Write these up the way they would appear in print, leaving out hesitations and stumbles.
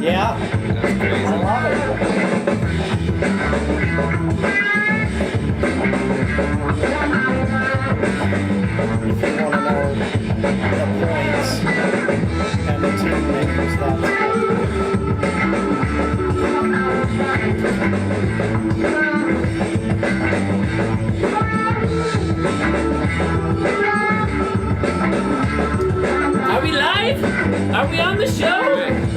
Yeah. That's crazy. I love it. If you want to know the points and the team names, that's Are we live? Are we on the show?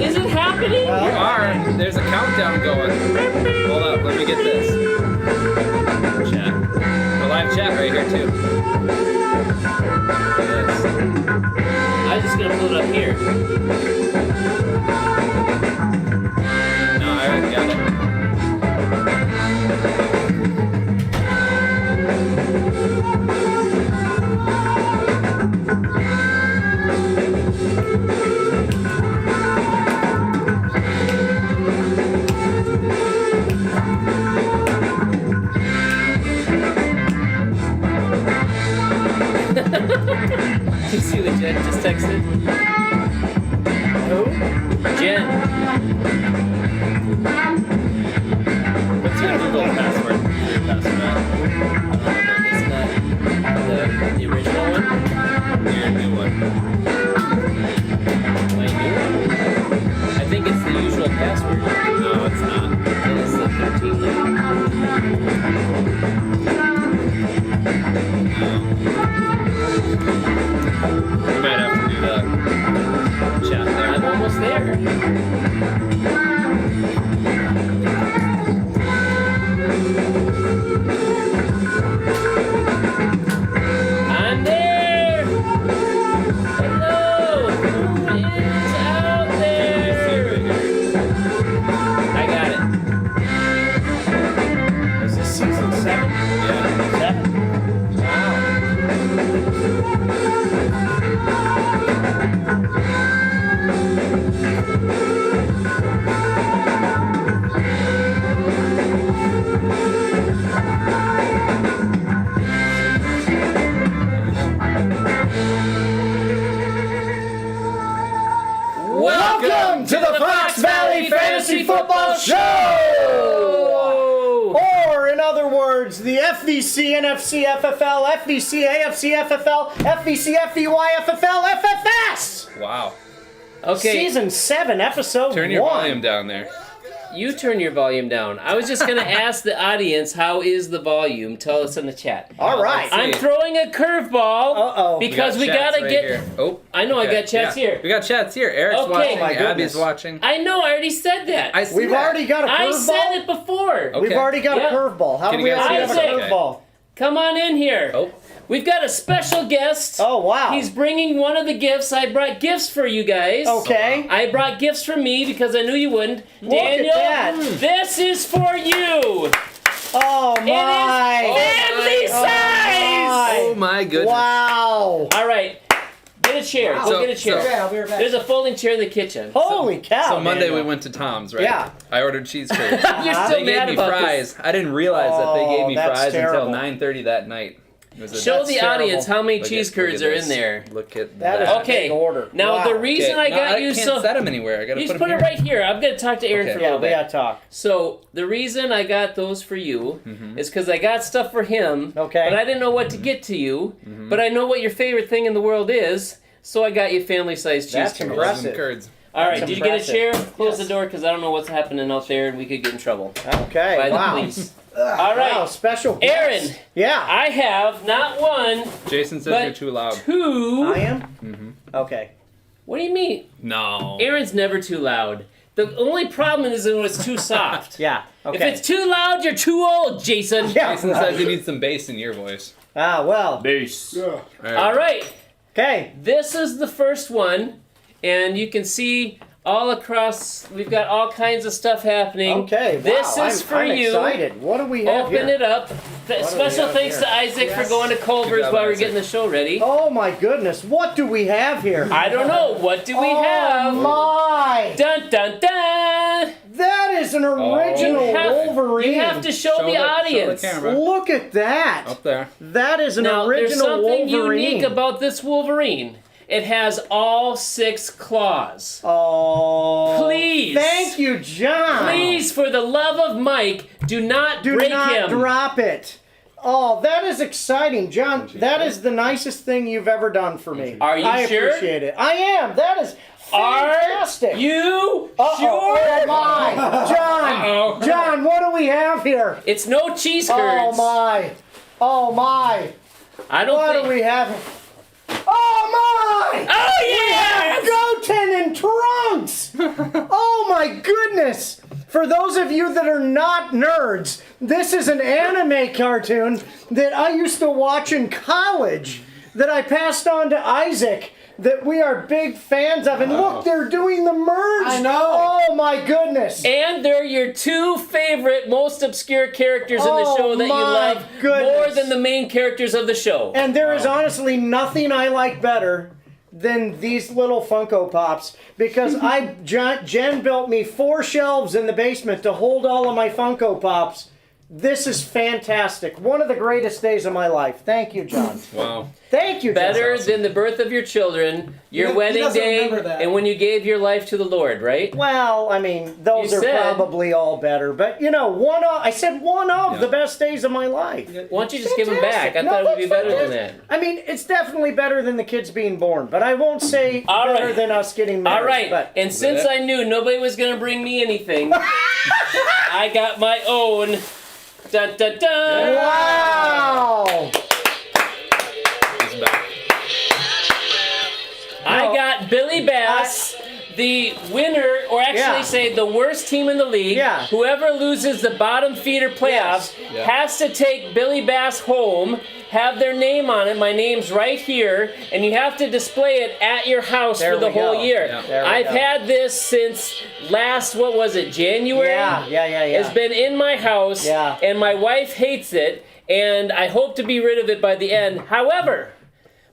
Is it happening? We are. There's a countdown going. Hold up, let me get this. Chat. The live chat right here too. Look at this. I'm just gonna pull it up here. No, I already got it. You see what Jen just texted? who? Jen. What's your Google password? Your password. It's not the original one. Your new one. My new one? I think it's the usual password. No, it's not. And it's the 13 one. We might have to do the chat there. I'm almost there. I'm there! Hello! Who is out there? I got it. Is this season 7? Yeah. 7? Wow. Welcome to the Fox Valley Fantasy Football Show! Or, in other words, the FVC, NFC, FFL, FVC, AFC, FFL, FVC, FVY, FFL, FFS! Wow. Okay, Season 7, Episode 1. Turn your volume down there. you turn your volume down. I was just gonna ask the audience, how is the volume? Tell us in the chat. All right. I'm throwing a curveball Uh-oh. because we chats gotta right get. here. Oh, I know I got chats here. We got chats here. Eric's Okay. watching. Oh my goodness. Abby's watching. I know, I already said that. I see We've that. already got a I said curveball. it before. Okay. We've already got Yeah. a curveball. How Can do we you guys already hear have a us? Okay. curveball? Come on in here. Oh, We've got a special guest. Oh, wow. He's bringing one of the gifts. I brought gifts for you guys. Okay. I brought gifts for me because I knew you wouldn't. Look at Daniel, that. this is for you. Oh, It my. is family size. oh my goodness. Wow. All right, get a chair. Go So- get a chair. so- I'll be right back. There's a folding chair in the kitchen. Holy cow. So Monday we Daniel. went to Tom's, right? Yeah. I ordered cheese curds. You're still They gave mad me about fries. I didn't realize that they gave me Oh, that's fries terrible. until 9:30 that night. It was a- this. Show That's the terrible. audience how many Look cheese at- look curds at are this. in there. Look at That is that. a Okay. big order. Now Wow. the reason I got you can't so set them anywhere. I gotta you put just them put it here. right here. I'm gonna talk to Aaron Okay. for a Yeah, little we bit. gotta talk. So the reason I got those for you Mm-hmm. is because I got stuff for him. Okay. But I didn't know what to get to you. Mm-hmm. But I know what your favorite thing in the world is. So I got you family-sized cheese That's curds. I love them impressive. curds. All right, That's did you get a impressive. chair? Close Yes. the door because I don't know what's happening out there and we could get in trouble Okay. by wow. the police. All right, Wow, special guest. Aaron. Yeah. I have not one, Jason says But- you're too loud. two. I am? Mm-hmm. Okay. What do you mean? No. Aaron's never too loud. The only problem is when it's too soft. Yeah. If Okay. it's too loud, you're too old, Jason. Yeah. Jason says you need some bass in your voice. Ah, well. Bass. All All right. Okay. This is the first one, and you can see all across. We've got all kinds of stuff happening. Okay. This wow. is I'm, for I'm you. excited. What do we have Open here? it up. we Special have thanks here? to Isaac for Yes. going to Culver's Good job, while we're Isaac. getting the show ready. Oh my goodness. What do we have here? I don't know. What do we oh have? my. Dun dun dun! That is an original You have, Wolverine. you have to show, the audience. Show the camera. Look at that. Up there. That is an Now, there's original something Wolverine. unique about this Wolverine. It has all 6 claws. Oh. Please. Thank Thank you, John. Please, for the love of Mike, do not break him. Drop it. Oh, that is exciting, John. That is the nicest thing you've ever done for me. Are you I sure? appreciate it. I am. That is fantastic. Are you Uh-oh. sure? Oh my, John. John, what do we have here? It's no cheese curds. Oh my. I don't What think. do we have? Oh my! Oh yes! Goten and Trunks! Oh my goodness! For those of you that are not nerds, this is an anime cartoon that I used to watch in college that I passed on to Isaac that we are big fans of. And look, they're doing the merge! I know. Oh my goodness! And they're your two favorite, most obscure characters in the show that you my love goodness. more than the main characters of the show. And there is honestly nothing I like better than these little Funko Pops because Jen built me 4 shelves in the basement to hold all of my Funko Pops. This is fantastic. One of the greatest days of my life. Thank you, John. Wow. Thank you, John. Better than the birth of your children, your He wedding doesn't day, remember that. and when you gave your life to the Lord, right? Well, I mean, those You are said- probably all better. But, you know, I said one of the best days of my life. Why don't you just give them back? I Fantastic. thought it would be No, better that's than that. I mean, it's definitely better than the kids being born. But I won't say All better right. than us getting married. All right, But and since I knew nobody was going to bring me anything, I got my own. Dun, dun, dun. wow! He's back. I got Billy Bass, the winner, or actually Yeah. say the worst team in the league. Yeah. Whoever loses the bottom feeder playoffs Yeah. has to take Billy Bass home, have their name on it. My name's right here, and you have to display it at your house There for the we whole go. year. Yeah. There we I've go. had this since last, what was it, January? Yeah. It's been in my house, Yeah. and my wife hates it, and I hope to be rid of it by the end. However,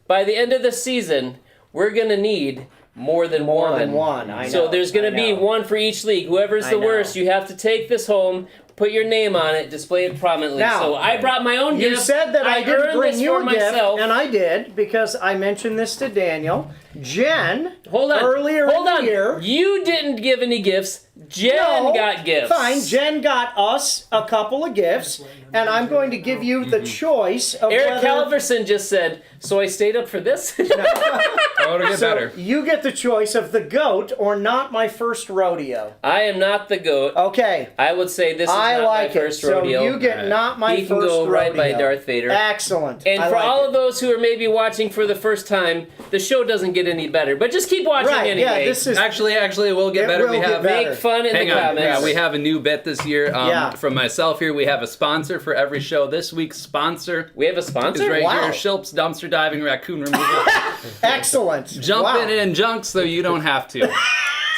by the end of the season, we're going to need more than one. I know. So there's going I to be know. one for each league. Whoever's the I know. worst, you have to take this home, put your name on it, display it prominently. Now, So I brought my own You gift. said that I didn't earned bring this you for a gift, myself. and I did because I mentioned this to Daniel. Jen, Hold on. earlier Hold in on. the year. You didn't give any gifts. Jen No, got gifts. Fine, Jen got us a couple of gifts, and I'm going to give you the choice of Eric whether... Calverson just said, so I stayed up for this? Oh, it'll get So better. you get the choice of the goat or not my first rodeo. I am not the goat. Okay. I would say this is I not like my first it. rodeo. So you get Alright. not my He first can go rodeo. right by Darth Vader. Excellent. And I for like all it. of those who are maybe watching for the first time, the show doesn't get any better. But just keep watching Right, anyway. yeah, this is... Actually, it will get It better. will We get have better. Make fun in Hang the on. comments. Yeah, we have a new bit this year. Yeah. From myself here, we have a sponsor for every show. This week's sponsor We have a is sponsor? right Wow. here. Shilp's Dumpster Diving Raccoon Removal. Excellent. Jump Wow. in it in junk so you don't have to.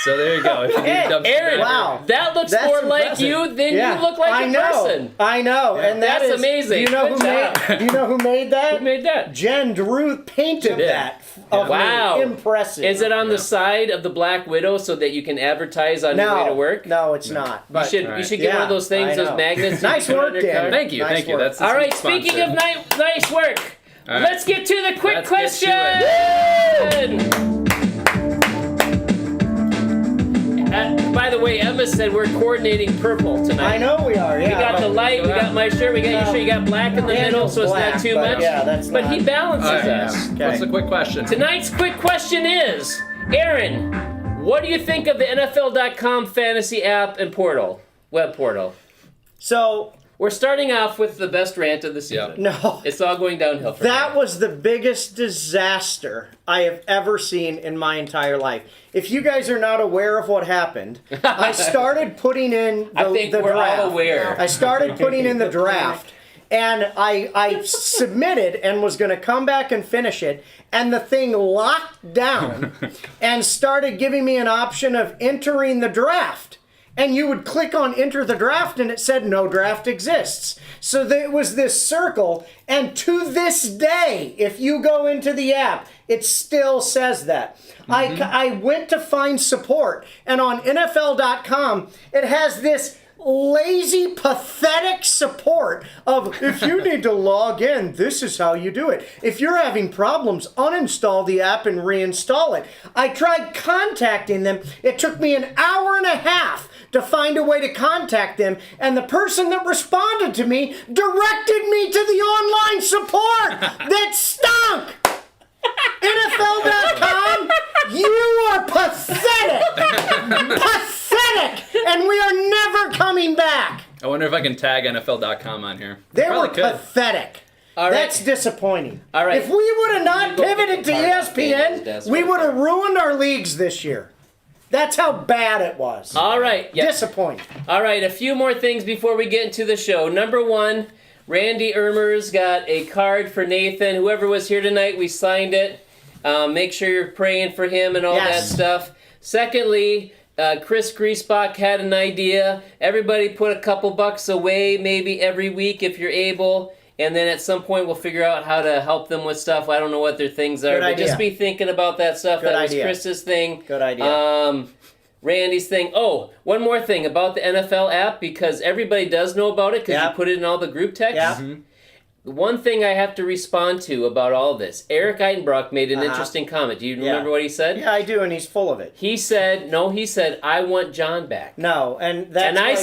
So there you go. If you need Hey, a dumpster Aaron, diver. Wow. that looks That's more like impressive. you than Yeah, you look like I a know. person. I know, and that That's is amazing. Do you know Good who job. made? Do you know who made that? Who made that? Jen Drew painted did. that. Of me. Wow. Impressive. Is it on the side of the Black Widow so that you can advertise on your way to work? No, it's not. You But should, you should get one of those things, I those know. magnets. you Nice can put work, on your Dan. car. Thank you. Nice Thank you. work. That's this All right, week's speaking sponsor. of nice work, All right. let's get to the quick Let's question. get to By the way, Emma said we're coordinating purple tonight. I know we are. Yeah. We got the light, we got my shirt, we got your shirt, you got black in the middle, Daniel's so it's black, not too but much. yeah, that's but not- he balances All right, us. Okay. What's the quick question? Tonight's quick question is, Aaron, what do you think of the NFL.com fantasy app and portal, web portal? So We're starting off with the best rant of the season. no. It's all going downhill from That here. was the biggest disaster I have ever seen in my entire life. If you guys are not aware of what happened, I started putting in the, I think the we're draft. all aware. I started putting in the draft, and I submitted and was going to come back and finish it, and the thing locked down and started giving me an option of entering the draft. And you would click on enter the draft and it said no draft exists. So there was this circle, and to this day, if you go into the app, it still says that. I went to find support, and on NFL.com, it has this lazy, pathetic support of if you need to log in, this is how you do it. If you're having problems, uninstall the app and reinstall it. I tried contacting them. It took me an hour and a half to find a way to contact them, and the person that responded to me directed me to the online support that stunk. NFL.com, you are pathetic. Pathetic. And we are never coming back. I wonder if I can tag NFL.com on here. They Probably were could. pathetic. All right. That's disappointing. All right. If we would have not Go get pivoted the to card off Daniel's ESPN, desk we right would have there. ruined our leagues this year. That's how bad it was. All right. Yeah. Disappointing. All right, a few more things before we get into the show. Number one, Randy Ermer's got a card for Nathan. Whoever was here tonight, we signed it. Make sure you're praying for him and all Yes. that stuff. Secondly, Chris Griesbach had an idea. Everybody put a couple bucks away, maybe every week if you're able. And then at some point we'll figure out how to help them with stuff. I don't know what their things are, Good but idea. just be thinking about that stuff. Good that idea. was Chris's thing. Good idea. Randy's thing. Oh, one more thing about the NFL app, because everybody does know about it because Yeah. you put it in all the group texts. Yeah. One thing I have to respond to about all this, Eric Eitenbrock made an Uh-huh. interesting comment. Do you Yeah. remember what he said? Yeah, I do, and he's full of it. He said, I want John back. No, and that's And what I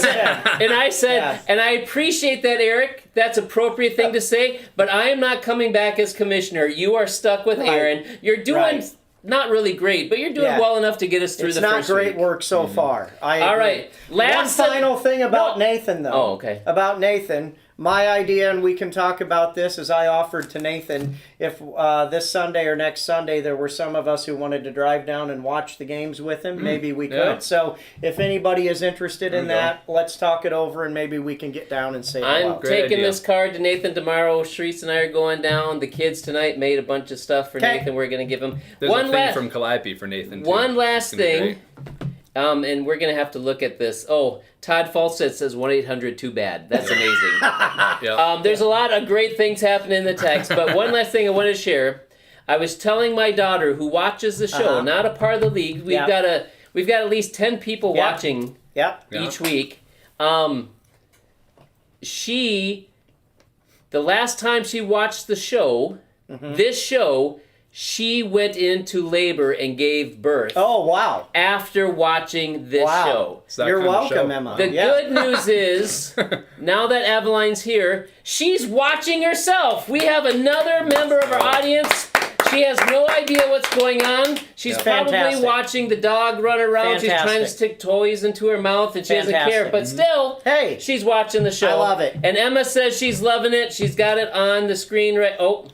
said, Yeah. and I appreciate that, Eric. That's appropriate thing to say, but I am not coming back as commissioner. You are stuck with Right. Aaron. You're doing Right. not really great, but you're doing Yeah. well enough to get us through It's the not first great week. work so far. I All agree. right. Last One final thing about No. Nathan, though. Oh, okay. About Nathan, my idea, and we can talk about this, as I offered to Nathan, if this Sunday or next Sunday there were some of us who wanted to drive down and watch the games with him, maybe we could. yeah. So if anybody is interested in There we go. that, let's talk it over, and maybe we can get down and say I'm hello. Great taking idea. this card to Nathan tomorrow. Shreese and I are going down. The kids tonight made a bunch of stuff for 'Kay. Nathan. We're going to give him There's a one thing last from Calliope for Nathan, too. one last It's gonna be thing. And we're going to have to look at this. Oh, Todd Falstead says 1-800 too bad. That's amazing. great. Yep. There's a lot of great things happening in the text, but one last thing I want to share. I was telling my daughter, who watches the show, Uh-huh. not a part of the league. We've Yeah. got at least 10 people Yeah. watching Yep. Yeah. each week. The last time she watched the show, Mm-hmm. this show, she went into labor and gave birth Oh, wow. after watching this Wow. show. It's that You're kind of welcome, show. Emma. The Yeah. good news is, now that Aveline's here, she's watching herself. We have another member of our audience. She has no idea what's going on. She's Yeah. probably Fantastic. watching the dog run around. She's trying to Fantastic. stick toys into her mouth, and she doesn't care. Fantastic. But still, Hey. she's watching the show. I love it. And Emma says she's loving it. She's got it on the screen right. Oh,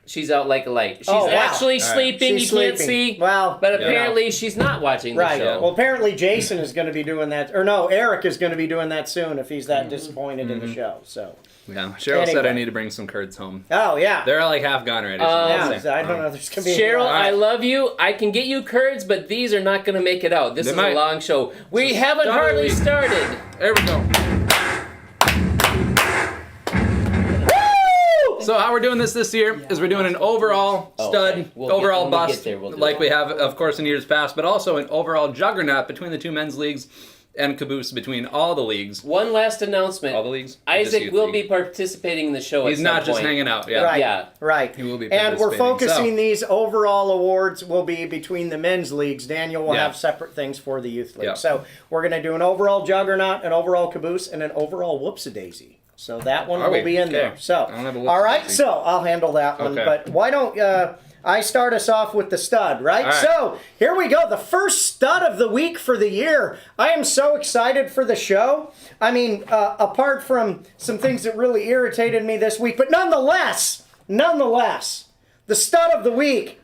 she's out like a light. She's Oh, wow. actually All right. sleeping. She's you can't sleeping. see. Well, but you know. apparently she's not watching the Right. show. Well, apparently Jason is going to be doing that, or no, Eric is going to be doing that soon if he's that disappointed in the show. So. Yeah. Cheryl said Anyway. I need to bring some cards home. Oh yeah. They're like half gone already. so Yeah, we'll see. I don't know. There's going to be. Cheryl, right. I love you. I can get you curds, but these are not going to make it out. This They is might. a long show. We haven't start hardly week. started. There we go. So how we're doing this year is we're doing an overall stud, okay. We'll overall when we bust, get there, we'll do like it. we have, of course, in years past, but also an overall juggernaut between the two men's leagues and caboose between all the leagues. One last announcement. All the leagues? Just Isaac youth will league. be participating in the show He's at not some just point. hanging out. Yeah. Right. Yeah. Right. He will be And we're participating, focusing so- these overall awards will be between the men's leagues. Daniel will Yeah. have separate things for the youth league. Yeah. So we're going to do an overall juggernaut, an overall caboose, and an overall whoopsie-daisy. So that one Are will we? be in there. Okay. So, I don't have a all right. whoopsie-daisy. So I'll handle that one. Okay. But why don't I start us off with the stud, right? All right. So here we go. The first stud of the week for the year. I am so excited for the show. I mean, apart from some things that really irritated me this week, but nonetheless, the stud of the week,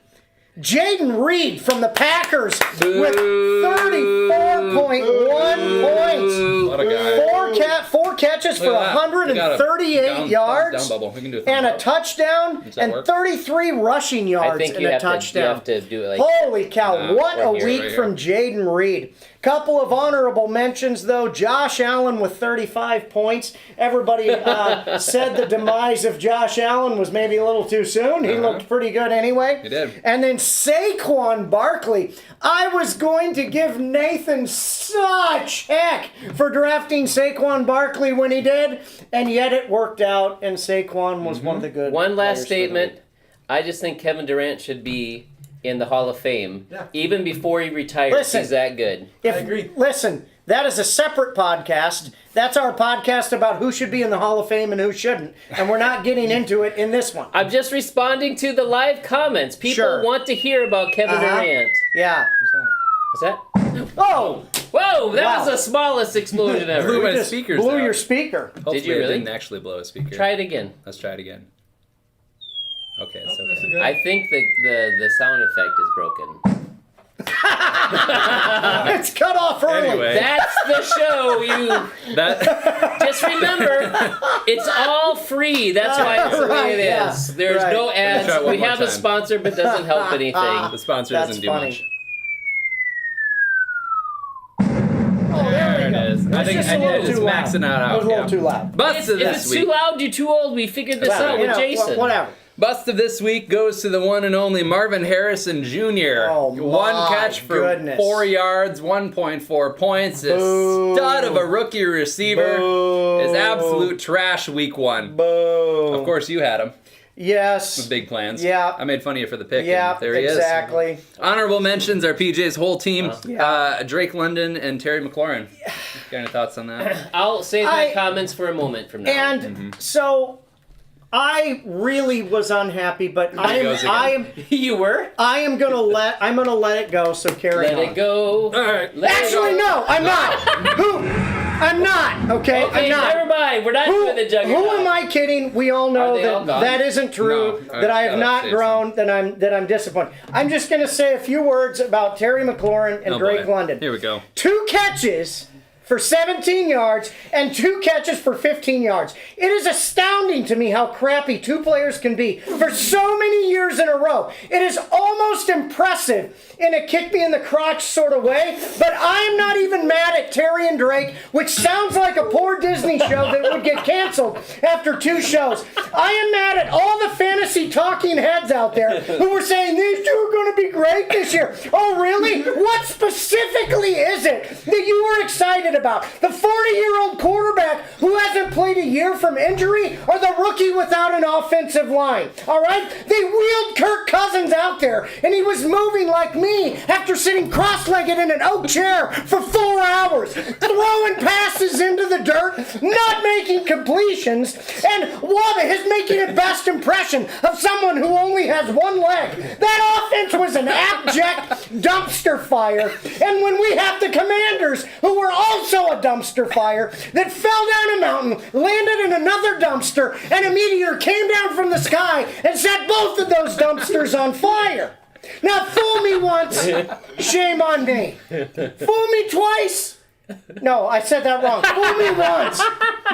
Jaden Reed from the Packers with 34.1 points. What a guy. Four catches for Look at that. We got a 138 down yards bubble. We can do a and a thumbs up. touchdown Does that and work? 33 rushing I yards think and you a have, to, you touchdown. have to do it like Holy cow, what a right here, week right here. from Jaden Reed. Couple of honorable mentions, though. Josh Allen with 35 points. Everybody said the demise of Josh Allen was maybe a little too soon. He looked pretty good anyway. He did. And then Saquon Barkley. I was going to give Nathan such heck for drafting Saquon Barkley when he did, and yet it worked out, and Saquon was one of the good One last players for the statement. week. I just think Kevin Durant should be in the Hall of Fame. Yeah. Even before he retires, Listen. he's that good. If, I agree. Listen, That is a separate podcast. That's our podcast about who should be in the Hall of Fame and who shouldn't. And we're not getting into it in this one. I'm just responding to the live comments. People want to hear about Kevin Durant. Yeah. What's that? Oh! Whoa, that was the smallest explosion ever. Blew my Just speakers blew out. your speaker. Hopefully Did you really? It didn't actually blow a speaker. Try it again. Let's try it again. Okay, it's okay. I think the sound effect is broken. It's cut off early. Anyway. That's the show. You That just remember, it's all free. That's why it's the way it is. Yeah. There's no Try ads. it one We more have a time. sponsor, but doesn't help anything. the sponsor That's doesn't do funny. much. Oh, There it is. I think just a little it's too loud. maxing out. It was a little too loud. Bust of If this it's week. too loud, you're too old. We figured this out You with know, Jason. Whatever. Bust of this week goes to the one and only Marvin Harrison Jr. Oh, One my catch for goodness. 4 yards, 1.4 points. A Boo. stud of a rookie receiver. Boo. Is absolute trash week one. Boo. Of course, you had him Yes. with big plans. Yeah. I made fun of you for the pick. Yeah, and there he exactly. is. Honorable mentions are PJ's whole team. Yeah. Drake London and Terry McLaurin. Got any thoughts on that? I'll save my I- comments for a moment from now. And so I really was unhappy, but goes again. You were? I'm gonna let it go. So carry Let on. it go. All right. Let it Actually, go. no, I'm not. I'm not. Okay, Okay, I'm not. never mind. We're not Who, doing the juggernaut. who am I kidding? We all know Are they all that gone? that isn't true. No, that I have shut up, not Jason. grown. That I'm disappointed. I'm just gonna say a few words about Terry McLaurin and Oh, Drake boy. London. Here we go. 2 catches for 17 yards and 2 catches for 15 yards. It is astounding to me how crappy 2 players can be for so many years in a row. It is almost impressive in a kick me in the crotch sort of way, but I am not even mad at Terry and Drake, which sounds like a poor Disney show that would get canceled after 2 shows. I am mad at all the fantasy talking heads out there who were saying these 2 are going to be great this year. Oh, really? What specifically is it that you were excited about? The 40-year-old quarterback who hasn't played a year from injury, or the rookie without an offensive line? All right? They wheeled Kirk Cousins out there, and he was moving like me after sitting cross-legged in an oak chair for 4 hours, throwing passes into the dirt, not making completions, and Wada is making a best impression of someone who only has 1 leg. That offense was an abject dumpster fire, and when we have the Commanders, who were also a dumpster fire, that fell down a mountain, landed in another dumpster, and a meteor came down from the sky and set both of those dumpsters on fire. Now, fool me once, shame on me. Fool me twice. No, I said that wrong. Fool me once,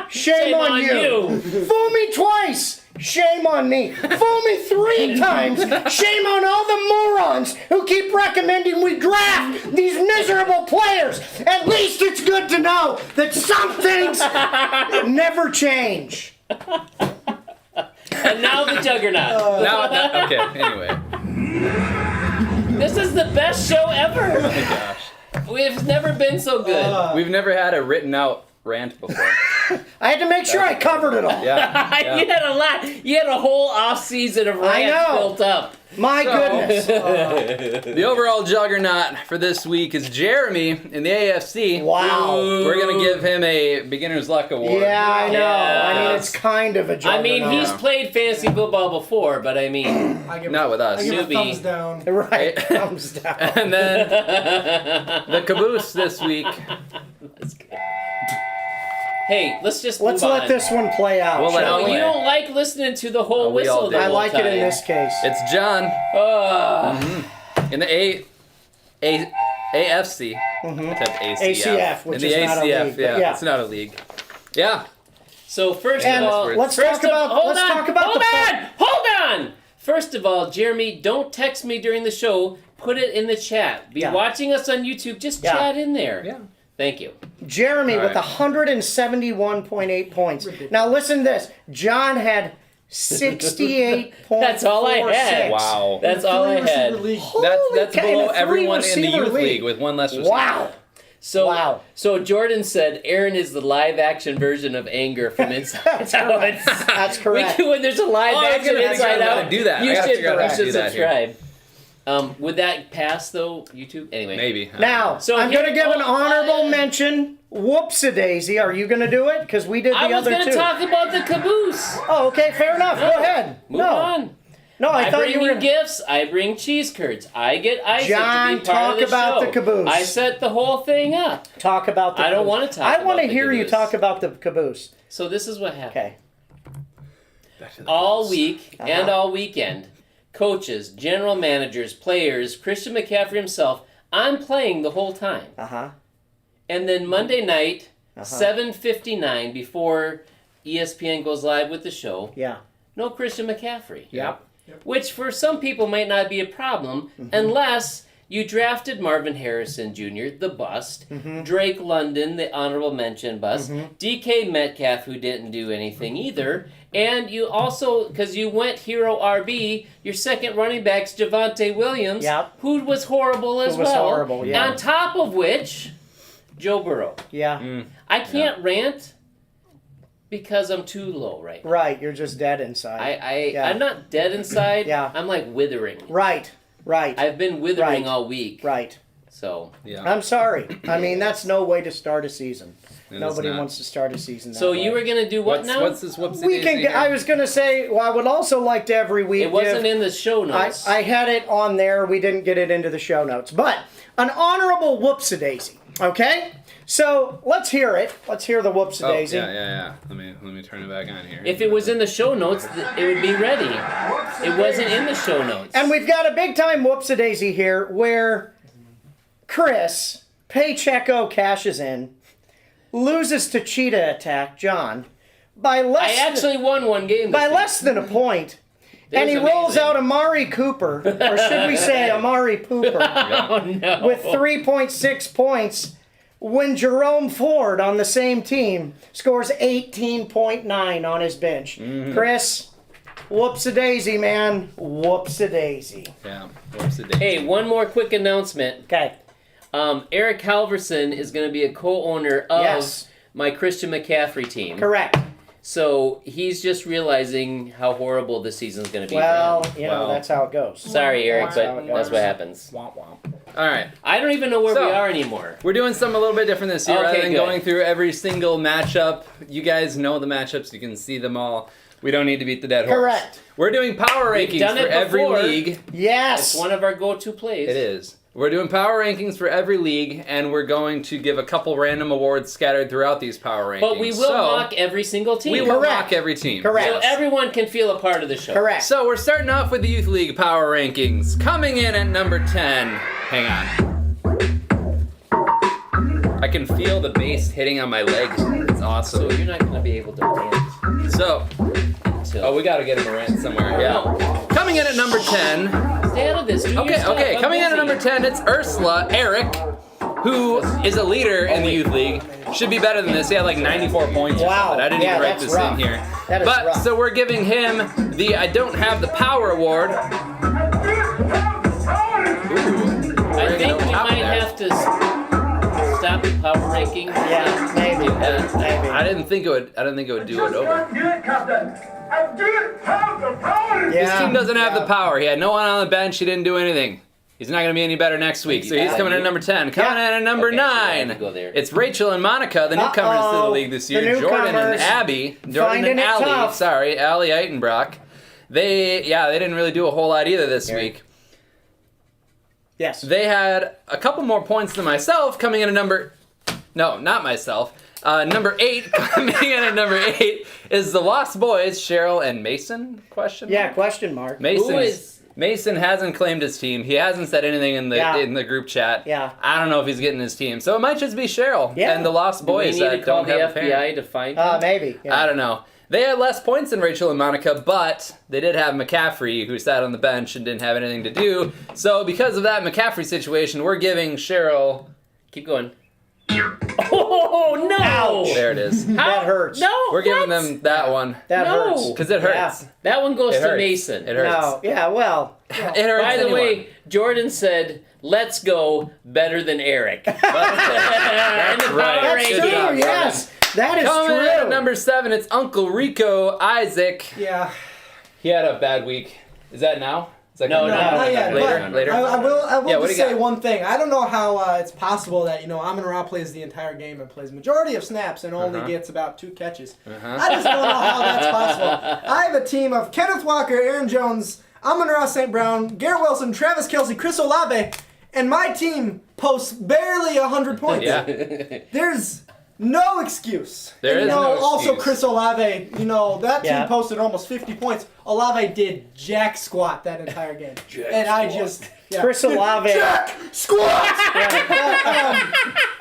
shame on you. Fool me twice, shame on me. Fool me 3 times, shame on all the morons who keep recommending we draft these miserable players. At least it's good to know that some things never change. And now the juggernaut. Okay, anyway. This is the best show ever. Oh my gosh. We've never been so good. We've never had a written out rant before. I had to make sure I covered it all. Yeah. You had a lot. You had a whole off season of rants know. built up. My goodness. The overall juggernaut for this week is Jeremy in the AFC. Wow. We're going to give him a beginner's luck award. Yeah, I know. Yeah. I mean, it's kind of a juggernaut. I mean, he's played fantasy football before, but I mean, Not with us. I give a Newbie. thumbs down. Right, thumbs down. And then the caboose this week. hey, let's just Let's move let on. this one play out. We'll let shall it No, we? play. you don't like listening to the whole Oh, we all whistle. do. the I whole like it in time. this case. It's John in the AFC. I typed ACF. ACF, which in the is not a ACF, league, but yeah, yeah. it's not a league. Yeah. So first And of all, let's first talk of- about. hold Let's on, talk about hold the. on, hold on. First of all, Jeremy, don't text me during the show. Put it in the chat. Be Yeah. watching us on YouTube. Just Yeah. chat in there. Yeah. Thank you. Jeremy All with right. 171.8 points. Now listen to this. John had 68.46. That's all I had. Wow. That's all I had. League. That's Holy that's cow, in below a everyone in the three-receiver youth league with one less receiver. Wow. So, Wow. So Jordan said Aaron is the live action version of anger from Inside Out. That's correct. When there's a live Oh, I was action gonna Inside figure out how Out, to do that. I You gotta should, figure out how to do that here. subscribe. Would that pass though, YouTube? Anyway. Maybe. Now, So I'm here- going to give an hold honorable on. mention mention whoopsie-daisy. Are you going to do it? Because we did the other two. I was going to talk about the caboose. Oh, okay, fair enough. Go ahead. Move on. No, I thought bring you were gifts. I bring cheese curds. I get Isaac John, to be part of the talk about show. the caboose. I set the whole thing up. Talk about the I don't caboose. want to talk I about want to the hear you caboose. talk about the caboose. So this is what happened. Okay. All week and all weekend, coaches, general managers, players, Christian McCaffrey himself, I'm playing the whole time. Uh-huh. And then Monday night, 7:59, before ESPN goes live with the show, Yeah. no Christian McCaffrey. Yep. Which for some people might not be a problem unless you drafted Marvin Harrison Jr., the bust, Drake London, the honorable mention bust, DK Metcalf, who didn't do anything either, and you also, because you went hero RB, your second running back's Javonte Williams, who was horrible as well. Horrible, yeah. On top of which, Joe Burrow. Yeah. I can't rant because I'm too low right now. Right, you're just dead inside. I'm not dead inside. Yeah. I'm like withering. Right. I've been withering Right. all week. Right. So. Yeah. I'm sorry. I mean, that's no way to start a season. It Nobody is not. wants to start a season that So way. you were gonna do what now? What's this whoopsie We can. daisy I here? was going to say. Well, I would also like to every week. It wasn't give, in the show notes. I had it on there. We didn't get it into the show notes, but an honorable whoopsie-daisy. Okay. So let's hear it. Let's hear the whoopsie-daisy. Yeah. Let me turn it back on here. If it was in the show notes, it would be ready. It wasn't in the show notes. And we've got a big time whoopsie-daisy here where Chris Paychecko cashes in, loses to Cheetah Attack John by less. I actually won one game. by this less than a point. And he It was rolls amazing. out Amari Cooper, or should we say Amari Pooper, Oh no! with 3.6 points when Jerome Ford on the same team scores 18.9 on his bench. Chris, whoops-a-daisy, man. Whoops-a-daisy. Yeah. Whoopsie daisy. Hey, one more quick announcement. Okay. Eric Halverson is going to be a co-owner of Yes. my Christian McCaffrey team. Correct. So he's just realizing how horrible this season's going to be. Well, for him. you know, Well. that's how it goes. Sorry, Eric, That's how but it that's goes. what happens. Womp womp. All right. I don't even know where So- we are anymore. We're doing something a little bit different this year. Okay, Rather than good. going through every single matchup, you guys know the matchups. You can see them all. We don't need to beat the dead horse. Correct. We're doing power We've rankings done for it every before. league. Yes. It's one of our go-to plays. It is. We're doing power rankings for every league, and we're going to give a couple random awards scattered throughout these power rankings. But we will mock every single team. We will Correct. mock every team. Correct. So Yes. everyone can feel a part of the show. Correct. So we're starting off with the Youth League Power Rankings. Coming in at number 10. Hang on. I can feel the bass hitting on my legs. It's So awesome. you're not going to be able to dance So, until... we gotta get him a rant somewhere. Yeah. No. Coming in at number 10. Stay out of this. Do your Okay, stuff. okay. I'm Coming in at busy. number 10, it's Ursula Eric, who is a leader in the Youth League. Should be better than this. He had like 94 points or Wow. something. I didn't Yeah, even write that's this rough. in here. That is But rough. so we're giving him the I Don't Have the Power Award. I think we might have to stop the power ranking. Yeah, maybe. Do that. Maybe. I didn't think it would do it over. This team doesn't have the power. He had no one on the bench. He didn't do anything. He's not going to be any better next week. So he's coming in at number 10. Coming in at number Okay, so I have 9. to go there. It's Rachel and Monica, the newcomers to the Uh-oh. league this The year. Jordan and newcomers. Abby. Jordan Finding and it Allie. tough. Sorry, Allie Eitenbrock. They didn't really do a whole lot either this Eric. week. Yes. They had a couple more points than myself, coming in at number... No, not myself. Number 8, coming in at number 8, is the Lost Boys, Cheryl and Mason? Question Yeah, mark? question mark. Mason hasn't claimed his team. He hasn't said anything in the group chat. Yeah. I don't know if he's getting his team. So it might just be Cheryl Yeah. and the Lost Do we Boys need to that call don't the have a parent. FBI to find him? Maybe. Yeah. I don't know. They had less points than Rachel and Monica, but they did have McCaffrey, who sat on the bench and didn't have anything to do. So because of that McCaffrey situation, we're giving Cheryl... Keep going. Oh, no! Ouch. There it is. That hurts. No! We're giving what? them that one. That No. hurts. Because it hurts. That one goes It to hurts. Mason. It hurts. No. Yeah, well. It hurts By the anyone. way, Jordan said, "Let's go better than Eric." That's In the right. power That's Good true, job, yes. That is Coming in true. at number 7, it's Uncle Rico Isaac. Yeah. He had a bad week. Is that now? that No, coming no, out? not yet, Later. but Later. I will Yeah, what just do you say got? one thing. I don't know how it's possible that Amon Ra plays the entire game and plays majority of snaps and only gets about 2 catches. I just don't know how that's possible. I have a team of Kenneth Walker, Aaron Jones, Amon Ra St. Brown, Garrett Wilson, Travis Kelce, Chris Olave, and my team posts barely 100 points. Yeah. There's no excuse. There And, is no also excuse. Chris Olave, that Yeah. team posted almost 50 points. Olave did jack squat that entire game. I just... Yeah. Chris Olave. Jack squat!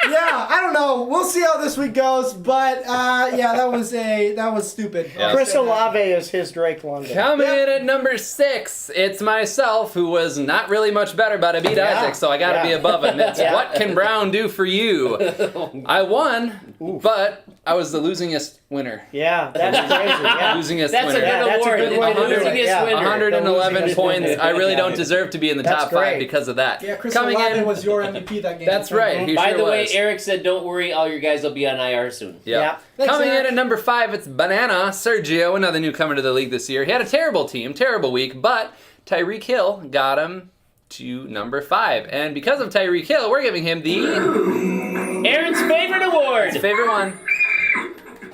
Yeah, I don't know. We'll see how this week goes, but that was stupid. Yeah. Chris Olave is his Drake London. Coming in at number 6, it's myself, who was not really much better, but I beat Yeah. Isaac, so I gotta be Yeah. above him. It's Yeah. what can Brown do for you? I won, but I was the losingest winner. Yeah, that's crazy. Yeah. Losingest That's a winner. good Yeah, that's a award. good way to do it. Losingest Yeah. winner. 111 The losingest points. winner. I really Yeah. don't deserve to be in the That's top 5 great. because of that. Yeah, Chris Coming Olave in, was your MVP that game. that's right. He By sure the way, was. Eric said, "Don't worry, all your guys will be on IR soon." Yeah. Yeah. Thanks, Coming in Eric. at number 5, it's Banana Sergio, another newcomer to the league this year. He had a terrible team, terrible week, but Tyreek Hill got him to number 5. And because of Tyreek Hill, we're giving him the Aaron's favorite award. favorite one.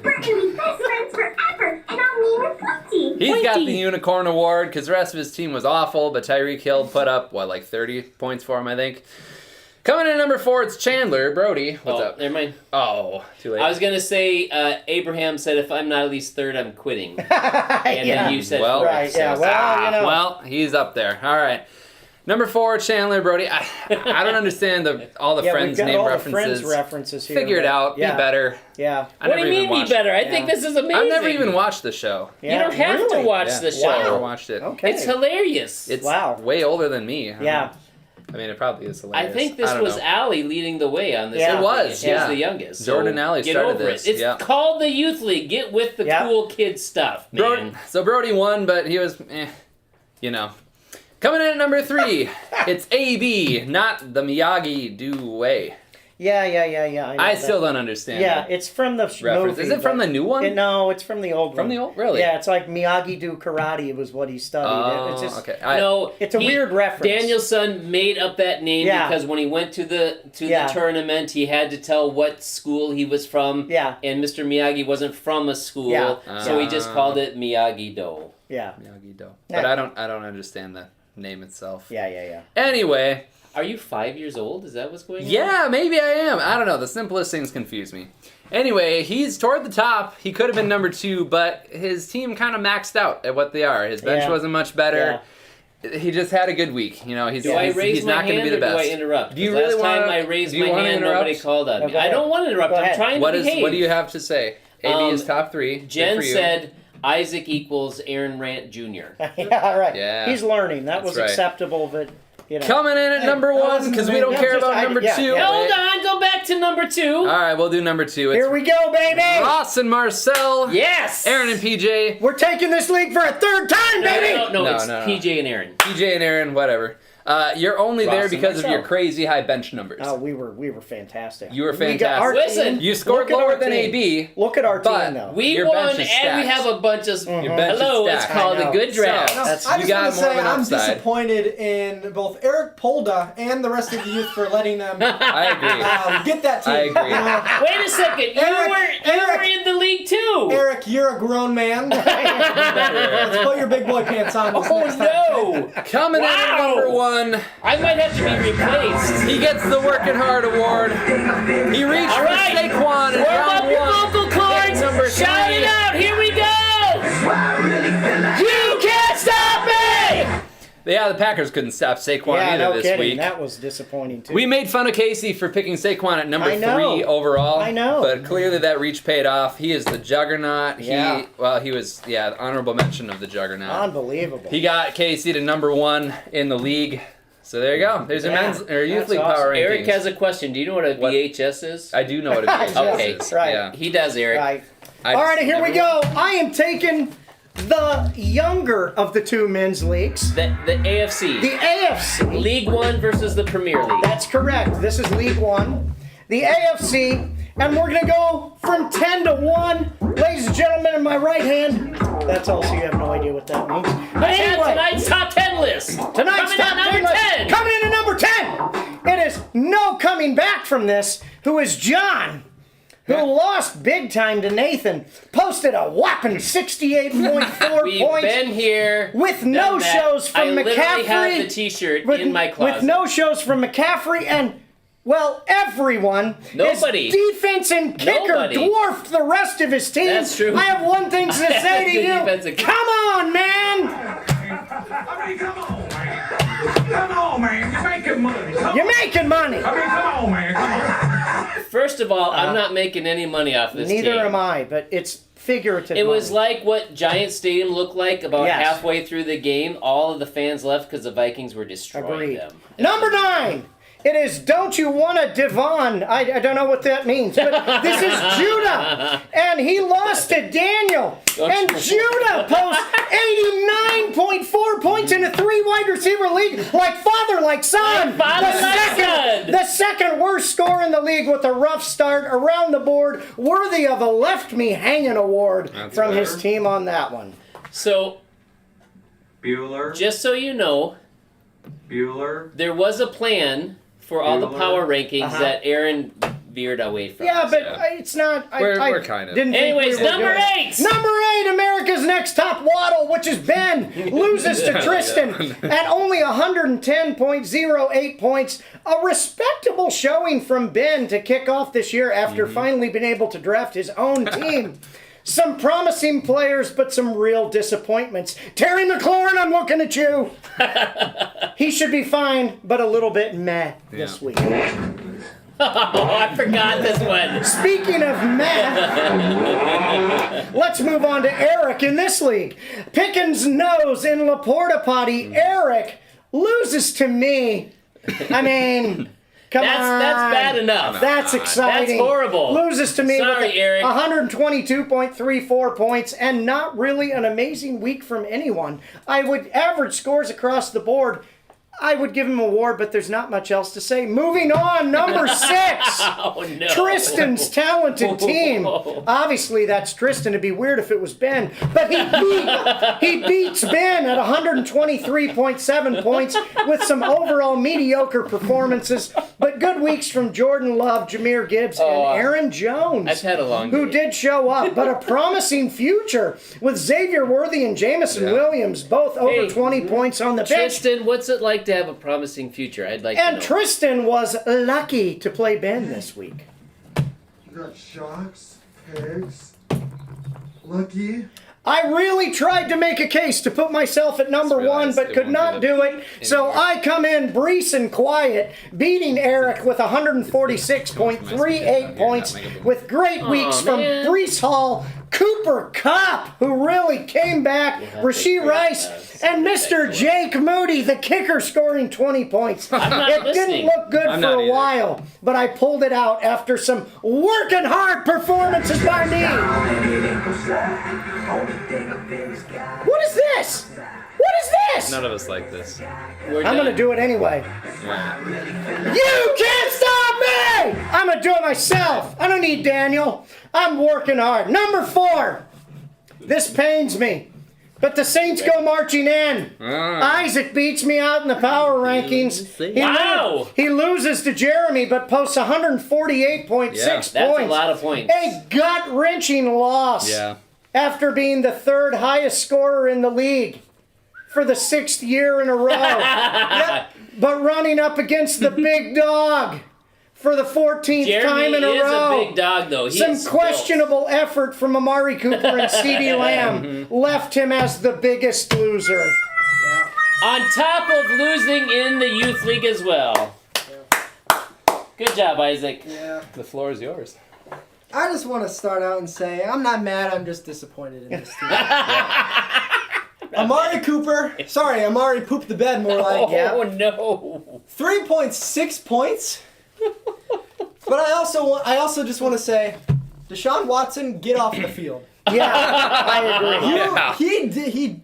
We're gonna be best friends forever, and I'll name her Pointy. He's got Pointy. the Unicorn Award because the rest of his team was awful, but Tyreek Hill put up, like 30 points for him, I think. Coming in at number 4, it's Chandler. Brody, what's up? Never mind. Oh, too late. I was gonna say Abraham said, "If I'm not at least third, I'm quitting." And Yeah. then you said, Well, fourth, Right, so- yeah, well, Well, he's up there. All right. Number 4, Chandler. Brody, I don't understand all the Yeah, friends' we've got name all references. the friends references here. Figure it but- out. Yeah. Be better. Yeah. I What do never you even mean be watched- better? I Yeah. think this is amazing. I've never even watched the show. Yeah, You don't have to really? watch Yeah. the show. I've never watched it. Okay. It's hilarious. It's Wow. way older than me. Yeah. I mean, it probably is I hilarious. think this don't was know. Allie leading the way on this. Yeah. It whole was, thing. She was yeah. the youngest. Jordan so Alley get started over this, It. It's yeah. called the Youth League. Get with the Yeah. cool kid stuff, man. So Brody won, but he was, Coming in at number 3, it's AB, not the Miyagi-Do way. Yeah. I, know I that. still don't understand Yeah, that it's from the reference. movie. Is it from but- the new one? No, it's from the old From one. the old? Really? Yeah, it's like Miyagi-Do karate was what he studied. Oh, It's just, okay. No, It's a weird reference. Daniel's son made up that name Yeah. because when he went to the Yeah. tournament, he had to tell what school he was from. Yeah. And Mr. Miyagi wasn't from a school, Yeah. so he just called it Miyagi-Do. Yeah. Miyagi-Do. Yeah. But I don't understand the name itself. Yeah. Anyway, Are you 5 years old? Is that what's going on? yeah, maybe I am. I don't know. The simplest things confuse me. Anyway, he's toward the top. He could have been number 2, but his team kind of maxed out at what they are. His bench Yeah. wasn't much better. He just had a good week. He's, Do I raise he's my not going to hand be the or do best. I interrupt? Do you 'Cause really last time wanna- I raised do you my wanna hand, interrupt? nobody called on No, me. go I ahead. don't want to interrupt. Go I'm ahead. trying What to behave. do you have to say? AB is top 3. Good Jen for you. said Isaac equals Aaron Rant Jr. Yeah, right. Yeah. He's learning. That That's was right. acceptable, but Coming in at number that 1 wasn't because the we main- don't no, care just about I- number yeah, 2. yeah. Hold on, go back to number 2. All right, we'll do number 2. It's Here we go, baby! Ross and Marcel. Yes! Aaron and PJ. We're taking this league for a third time, baby! No, No, it's no, no. PJ and Aaron. PJ and Aaron, whatever. You're only Ross there and because of your myself. crazy high bench numbers. Oh, we were fantastic. You were We got our fantastic. Listen, team- You scored look at lower our than team. AB. Look at our but team, though. We Your won, bench is and we stacked. have a bunch of. Your bench Hello, is it's stacked. called I a know. good draft. So- No, That's- I you just got want to more say of an I'm upside. disappointed in both Eric Polda and the rest of the youth for letting them I agree. get that team. I agree. You know, Wait a second, you were in the league too. Eric, you're a grown man. Let's put your big boy pants on. This next time. Oh no! Coming in at Wow. number 1, I might have to be replaced. he gets the Working Hard Award. He reached All for right. Saquon in Warm round up your 1. vocal cords. Number Shout 3. it out. Here we go. You can't stop me. Yeah, the Packers couldn't stop Saquon Yeah, either no this kidding. week. That was disappointing, too. We made fun of Casey for picking Saquon at number I know. 3 overall. I know. But clearly that reach paid off. He is the juggernaut. Yeah. He was honorable mention of the juggernaut. Unbelievable. He got Casey to number 1 in the league. So there you go. There's your Yeah, men's or youth that's league awesome. power rankings. Eric has a question. Do you know what a What? VHS is? I do know what it is. Okay. Right. Yeah. He does, Eric. Right. I All just right, here we never- go. I am taking the younger of the 2 men's leagues, The AFC. the AFC. League One versus the Premier League. That's correct. This is League One. The AFC And we're going to go from 10 to 1. Ladies and gentlemen, in my right hand, that's also, you have no idea what that means. But I have anyway, tonight's top 10 list. tonight's Coming top in at number 10 list, 10. coming in at number 10. It is no coming back from this, who is John, who lost big time to Nathan, posted a whopping 68.4 We've points. been here. With no done that. shows from I literally McCaffrey. have the T-shirt with, in my closet. with no shows from McCaffrey and, well, everyone. Nobody. His defense and kicker Nobody. dwarfed the rest of his team. That's true. I have one thing to say to The defense you. and- Come on, man. I mean, come on, man. Come on, man. You're making money. You're making money. I mean, come on, man. Come on. First of all, I'm not making any money off this Neither team. am I, but it's figurative. It was money. like what Giant Stadium looked like about Yes. halfway through the game. All of the fans left because the Vikings were destroying Agreed. them. Number 9. It is Don't You Wanna Devon. I don't know what that means, but this is Judah. And he lost to Daniel. And Judah posts 89.4 points in a 3 wide receiver league, like father, like son. Like father, like son. The second worst score in the league with a rough start around the board, worthy of a left me hanging award from his team on that one. So, Bueller. just so you know, Bueller. there was a plan for all the Bueller. power rankings that Aaron veered away from. Yeah, but Yeah. it's not. We're kind of. Didn't think Anyways, we were number good. 8! Number 8, America's Next Top Waddle, which is Ben, loses to Tristan at only 110.08 points. A respectable showing from Ben to kick off this year after finally being able to draft his own team. Some promising players, but some real disappointments. Terry McLaurin, I'm looking at you. He should be fine, but a little bit meh this week. Oh, I forgot this one. Speaking of meh, let's move on to Eric in this league. Pickens nose in Laporta Potty. Eric loses to me. I mean, come on. That's bad enough. That's exciting. That's horrible. Loses to me Sorry, with Eric. 122.34 points and not really an amazing week from anyone. I would average scores across the board. I would give him an award, but there's not much else to say. Moving on, number 6. Oh, no. Tristan's talented team. Obviously, that's Tristan. It'd be weird if it was Ben. But he beats Ben at 123.7 points with some overall mediocre performances. But good weeks from Jordan Love, Jahmyr Gibbs, and Aaron Jones. I've had a long Who day. did show up. But a promising future with Xavier Worthy and Jamison Williams, both over Hey, 20 points on the bench. Tristan, what's it like to have a promising future? I'd like to And know. Tristan was lucky to play Ben this week. You got Sharks, Pegs, Lucky. I really tried to make a case to put myself at number Just 1, realized but it could won't not do do it. So anymore. I come in brief and quiet, beating Eric with 146.38 points, with great weeks from man. Brees Hall, Cooper Kupp, who really came back, Rasheed Rice, and Mr. Jake Moody, the kicker, scoring 20 points. not It listening. didn't look good I'm for not a either. while, but I pulled it out after some working hard performances by me. What is this? What is this? None of us like this. We're I'm done. gonna do it anyway. You can't stop me! I'm gonna do it myself. I don't need Daniel. I'm working hard. Number 4. This pains me. But the Saints go marching in. Isaac beats me out in the power rankings. Wow! He loses to Jeremy, but posts 148.6 Yeah. points. That's a lot of points. A gut-wrenching loss. Yeah. After being the 3rd highest scorer in the league for the 6th year in a row. Yep. But running up against the big dog for the 14th time Jeremy in a is row. a big dog, though. He Some is questionable effort from Amari Cooper and CeeDee Lamb left him as the biggest loser. on top of losing in the youth league as well. Good job, Isaac. Yeah. The floor is yours. I just want to start out and say I'm not mad. I'm just disappointed in this team. Amari Cooper. Sorry, Amari pooped the bed more like. Oh no! 3.6 points. But I also just want to say, Deshaun Watson, get off the field. Yeah, I agree. He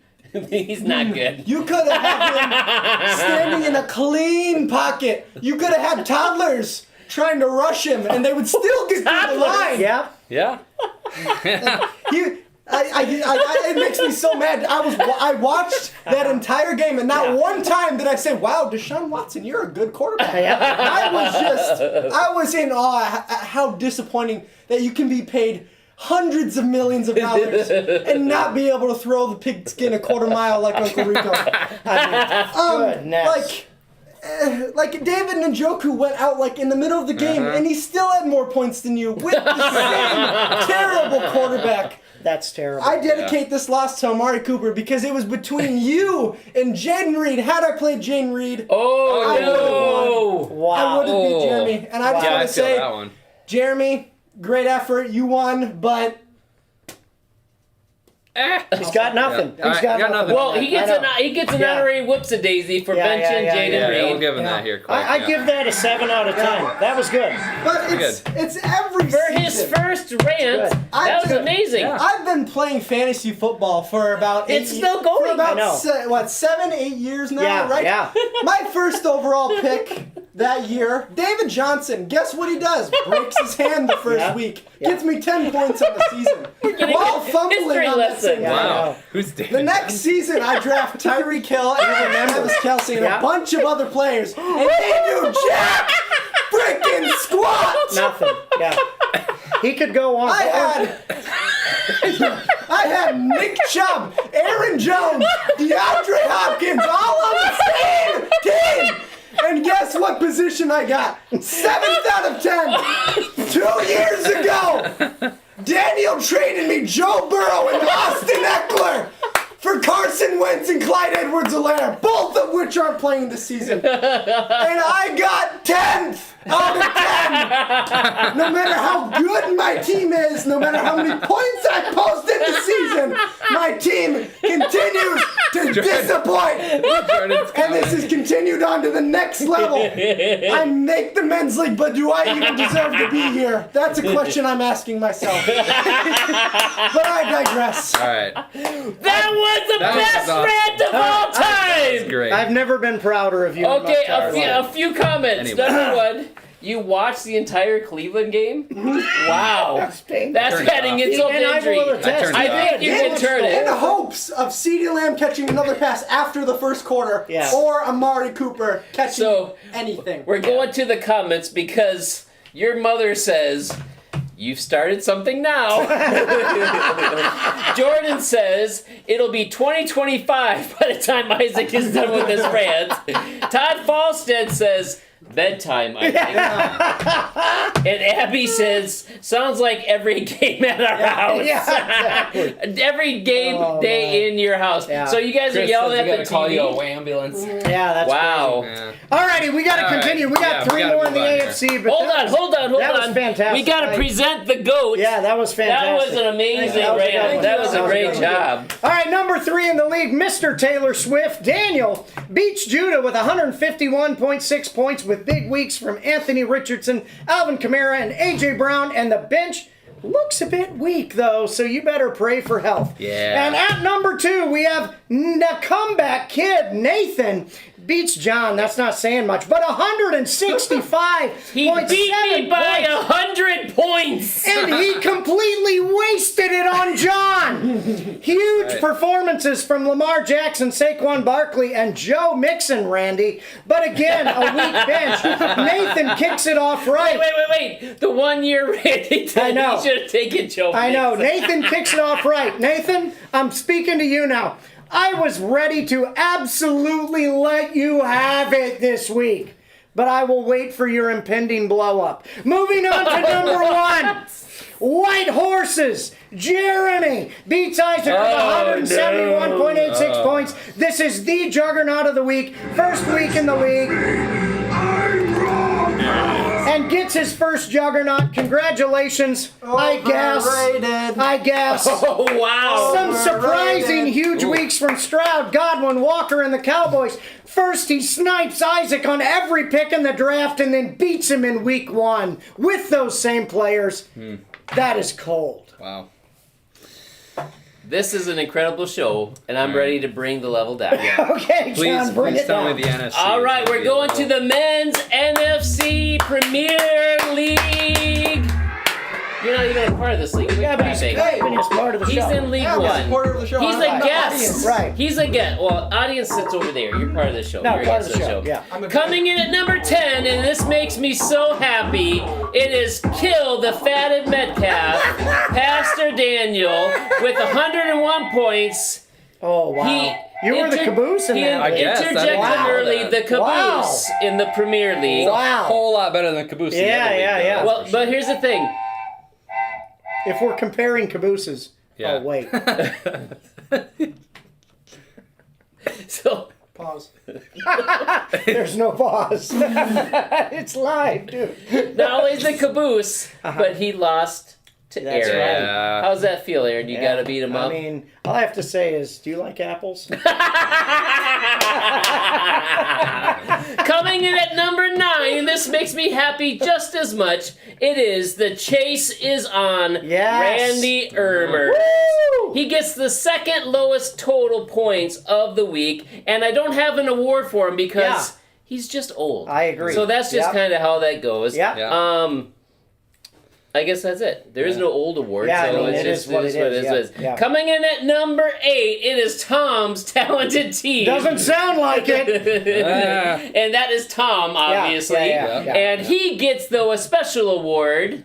He's not good. You could have had him standing in a clean pocket. You could have had toddlers trying to rush him, and they would still get through the line. Yeah. Yeah. It makes me so mad. I watched that entire game, and not one time did I say, "Wow, Deshaun Watson, you're a good quarterback." I was in awe at how disappointing that you can be paid hundreds of millions of dollars and not be able to throw the pigskin a quarter mile like Uncle Rico. Goodness. Like David Njoku went out like in the middle of the game, and he still had more points than you with the same terrible quarterback. That's terrible. I dedicate this loss to Amari Cooper because it was between you and Jaden Reed. Had I played Jaden Reed, Oh, no. I would have beat Jeremy. And I just Yeah, want I to feel say, that one. Jeremy, great effort. You won, but He's got nothing. Yeah. He's got nothing. Well, he gets an Yeah. honorary whoops-a-daisy for benching Jaden Yeah, Reed. we'll give him that here quick. I give that a 7 out of 10. That was good. it's every For season. his first rant, Good. that was amazing. Yeah. I've been playing fantasy football for about It's still going. For about I know. 7, 8 years now, Yeah, right? yeah. My first overall pick that year, David Johnson. Guess what he does? Breaks his hand the first week. Gets me 10 points on the season. getting While a fumbling history on that lesson. same Yeah, I Wow. know. Who's David? The next season, I draft Tyreek Hill and Travis Kelce and a bunch of other players, and they do jack freaking squat. Nothing. Yeah. He could go on. I had Nick Chubb, Aaron Jones, DeAndre Hopkins, all on the same team. And guess what position I got? 7th out of 10. 2 years ago, Daniel traded me Joe Burrow and Austin Eckler for Carson Wentz and Clyde Edwards-Helaire, both of which aren't playing this season. And I got 10th out of 10. No matter how good my team is, no matter how many points I post in the season, my team continues to disappoint. And this has continued on to the next level. I make the men's league, but do I even deserve to be here? That's a question I'm asking myself. But I digress. All right. That was the best awesome. rant of all That's time. great. I've never been prouder of you. in my Okay, entire a life. few comments. Anyway. Number one, you watched the entire Cleveland game? Wow. That's Turned it adding off. insult And to I injury. will attest. turned I it think off. you can turn In it. hopes of CeeDee Lamb catching another pass after the first quarter, Yeah. or Amari Cooper catching So, anything. We're going to the comments because your mother says, "You've started something now." Jordan says, "It'll be 2025 by the time Isaac is done with this rant." Todd Falstead says, "Bedtime, I think." And Abby says, "Sounds like every game at our house." Yeah, exactly. Every game day in your house. Yeah. So you guys are Chris yelling says we at gotta the call TV. you a ambulance. Yeah, that's Wow. Yeah. Alrighty, we got to All right. continue. We got Yeah, we 3 gotta more in the move on here. AFC. But Hold on. that was fantastic. We got to present the GOAT. Yeah, that was fantastic. That was an amazing That was a good rant. one. That was a great good one. job. All right, number 3 in the league, Mr. Taylor Swift. Daniel beats Judah with 151.6 points with big weeks from Anthony Richardson, Alvin Kamara, and A.J. Brown, and the bench looks a bit weak, though, so you better pray for health. Yeah. And at number 2, we have the comeback kid, Nathan. Beats John, that's not saying much, but 165. He beat me by 100 points. And he completely wasted it on John. Huge performances from Lamar Jackson, Saquon Barkley, and Joe Mixon, Randy. But again, a weak bench. Nathan kicks it off right. Wait. The 1 year Randy did. I know. He should have taken Joe. I know. Mixon. Nathan kicks it off right. Nathan, I'm speaking to you now. I was ready to absolutely let you have it this week, but I will wait for your impending blow up. Moving on to number 1. White Horses. Jeremy beats Isaac with 171.86 points. This is the juggernaut of the week. First week in the league. And gets his first juggernaut. Congratulations. I guess. Oh, wow. Some surprising huge weeks from Stroud, Godwin, Walker, and the Cowboys. First, he snipes Isaac on every pick in the draft and then beats him in week 1 with those same players. That is cold. Wow. This is an incredible show, and I'm ready to bring the level down. Okay, John, bring Please it tell down. me the NFC. All right, we're going to the men's NFC Premier League. You're not even a part of this league. Yeah, but he's part of the He's show. in League Yeah, I'm a One. supporter of the show. He's I'm a not the guest. audience. Right. He's a guest. Well, audience sits over there. You're part of the show. No, You're a part of guest the show. Yeah. I'm a Coming in at number 10, and this makes me so happy, it is Kill the Fatted Metcalf, Pastor Daniel, with 101 points. Oh wow. You were the caboose in He that. I guess. I didn't interjected know early that. the caboose in the Premier League. A Wow. whole lot better than Caboose. in the Yeah, other league, yeah, though, yeah. that's Well, for but sure. here's the thing. If we're comparing cabooses. Yeah. Oh wait. So Pause. There's no pause. It's live, dude. not only is the caboose, but he lost to That's Aaron. right. Yeah. How's that feel, Aaron? You gotta beat him up. I mean, all I have to say is, do you like apples? Coming in at number 9, this makes me happy just as much. It is The Chase is on Yes. Randy Ermer. Woo! He gets the second lowest total points of the week, and I don't have an award for him because Yeah. he's just old. I agree. So that's just Yep. kind of how that goes. Yeah. Yeah. I guess that's it. There is no old award, Yeah, so I mean, it's it just is what it is, yeah. Coming in at number 8, it is Tom's talented team. Doesn't sound like it. And that is Tom, obviously. yeah. And he gets, though, a special award.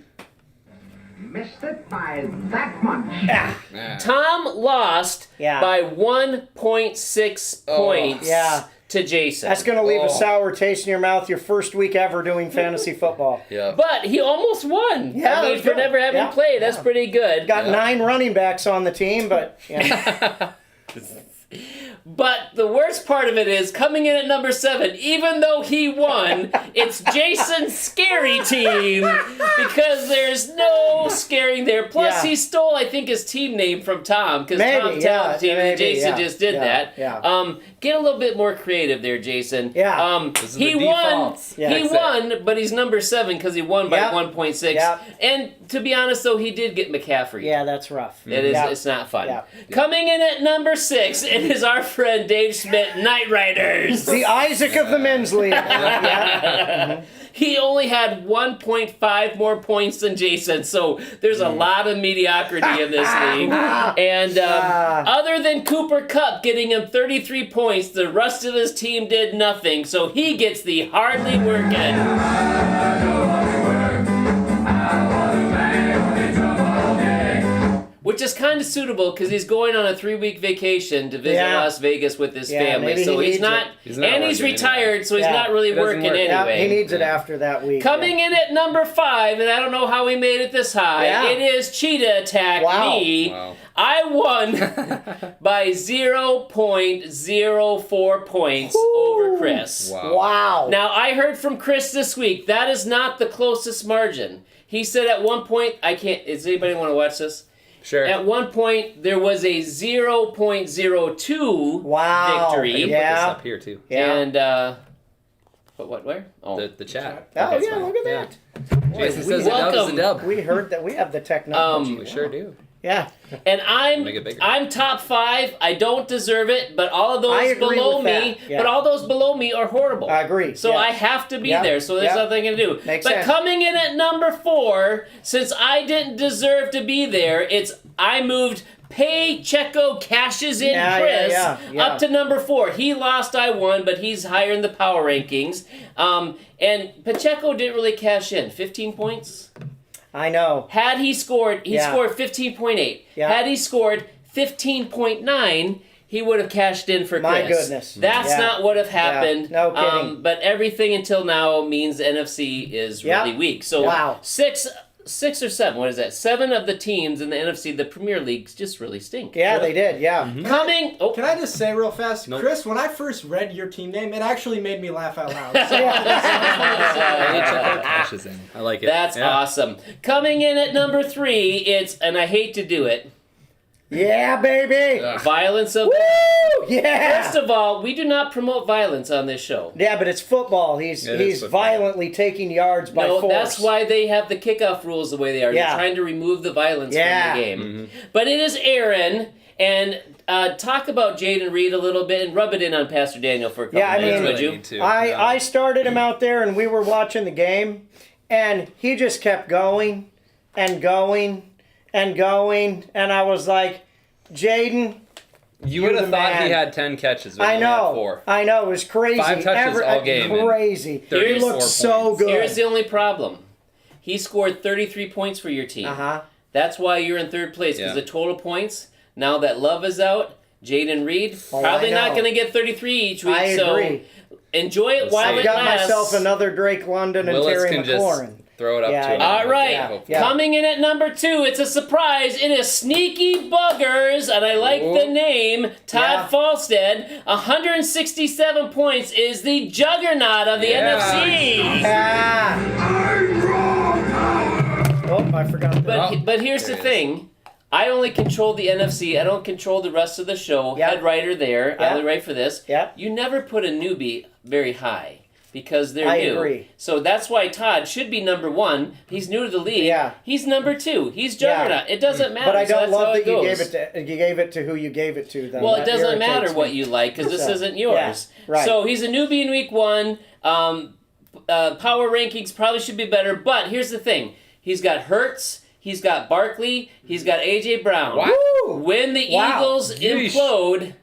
Missed it by that much. Tom lost Yeah. by 1.6 points Yeah. to Jason. That's going to leave Oh. a sour taste in your mouth your first week ever doing fantasy football. Yeah. But he almost won. Yeah, I mean, that's for good. never having Yeah, played, that's yeah. pretty good. Got 9 running backs on the team, but yeah. But the worst part of it is, coming in at number 7, even though he won, it's Jason's scary team because there's no scaring there. Plus, Yeah. he stole, I think, his team name from Tom because Maybe, Tom yeah, talented team and maybe, Jason yeah, just did yeah, that. yeah. Get a little bit more creative there, Jason. Yeah. This is He the won. defaults. Yeah. He That's it. won, but he's number 7 because he won by Yep. 1.6. Yep. And to be honest, though, he did get McCaffrey. Yeah, that's rough. It is. Yeah. It's not fun. Yeah. Coming in at number 6, it is our friend Dave Schmidt, Knight Riders. The Isaac of the men's league. Yeah. He only had 1.5 more points than Jason, so there's a lot of mediocrity in this league. And other than Cooper Kupp getting him 33 points, the rest of his team did nothing, so he gets the hardly working. Which is kind of suitable because he's going on a 3-week vacation to visit Yeah. Las Vegas with his Yeah, family. maybe So he he's needs not, it. He's not and he's working retired, anyway. so he's Yeah. not really It doesn't working work. Yeah, anyway. he needs it after that week. Coming in at number 5, and I don't know how we made it this high, Yeah. it is Cheetah Attack Wow. Me. Wow. I won by 0.04 points over Chris. Wow. Now, I heard from Chris this week, that is not the closest margin. He said at one point, does anybody want to watch this? Sure. At one point, there was a 0.02 Wow. victory. Put this Yeah. up here too. Yeah. And, where? Oh. The chat. Oh, That's yeah, fine. look at Yeah. that. Jason we says a dub is a welcome. dub. We heard that. We have the technology. We sure do. Yeah. And Make it bigger. I'm top 5. I don't deserve it, but all of I those agree below with me, that. Yeah. but all those below me are horrible. I agree. So Yeah. I have to be Yeah. there. So there's Yeah. nothing I can do. Makes but sense. coming in at number 4, since I didn't deserve to be there, I moved Pacheco cashes in Yeah, Chris yeah, yeah. up to number 4. He lost, I won, but he's higher in the power rankings. And Pacheco didn't really cash in. 15 points. I know. Had he scored, he Yeah. scored 15.8. Yeah. Had he scored 15.9, he would have cashed in for My Chris. goodness. That's Yeah. not what have happened. No kidding. But everything until now means the NFC is Yeah. really weak. So Wow. 6 or 7, what is that? 7 of the teams in the NFC, the Premier Leagues, just really stink. Yeah, they did. Yeah. Coming. Oh, Can I just say real fast, Nope. Chris, when I first read your team name, it actually made me laugh out loud. So, Pacheco cashes in. I like it. that's Yeah. awesome. Coming in at number 3, and I hate to do it, Yeah, baby. violence of... Woo! Yeah. First of all, we do not promote violence on this show. Yeah, but it's football. He's It is football. violently taking yards by No, force. that's why they have the kickoff rules the way they are. Yeah. They're trying to remove the violence Yeah. from the game. But it is Aaron, And talk about Jaden Reed a little bit and rub it in on Pastor Daniel for a couple Yeah, I minutes, mean, would you? need to. I started him out there, and we were watching the game, and he just kept going and going and going, and I was like, Jaden, You would have the thought he man. had 10 catches. But I he only had know, 4. I know, it was crazy. 5 touches all game and Crazy. He 34 looked so points. good. Here's the only problem. He scored 33 points for your team. Uh-huh. That's why you're in third place, because Yeah. the total points, now that Love is out, Jaden Reed, Oh, probably I not know. going to get 33 each week. I agree. So enjoy it while I've it got lasts. myself another Drake London and Willis Terry can McLaurin. just throw it up Yeah, to him. yeah. All right, Yeah. coming in at number 2, it's a surprise. It is Sneaky Buggers, and I like the name, Todd Yeah. Falstead. 167 points is the juggernaut of the NFC. Ah. I'm wrong, Howard. Oh, I forgot that. But here's the There it thing. I only control the NFC. I don't control the rest of the show. Yeah. Head writer there. Yeah. I only write for this. Yeah. You never put a newbie very high because they're I new. agree. So that's why Todd should be number 1. He's new to the league. Yeah. He's number 2. He's Yeah. juggernaut. It doesn't matter. But I So don't that's how love it that you goes. gave it to who you gave it to. Though. Well, it That doesn't irritates matter me. what you like because this So, isn't yours. yeah, right. So he's a newbie in week 1. Power rankings probably should be better. But here's the thing. He's got Hurts. He's got Barkley. He's got A.J. Brown. Woo! When the Wow. Eagles Yeesh. implode,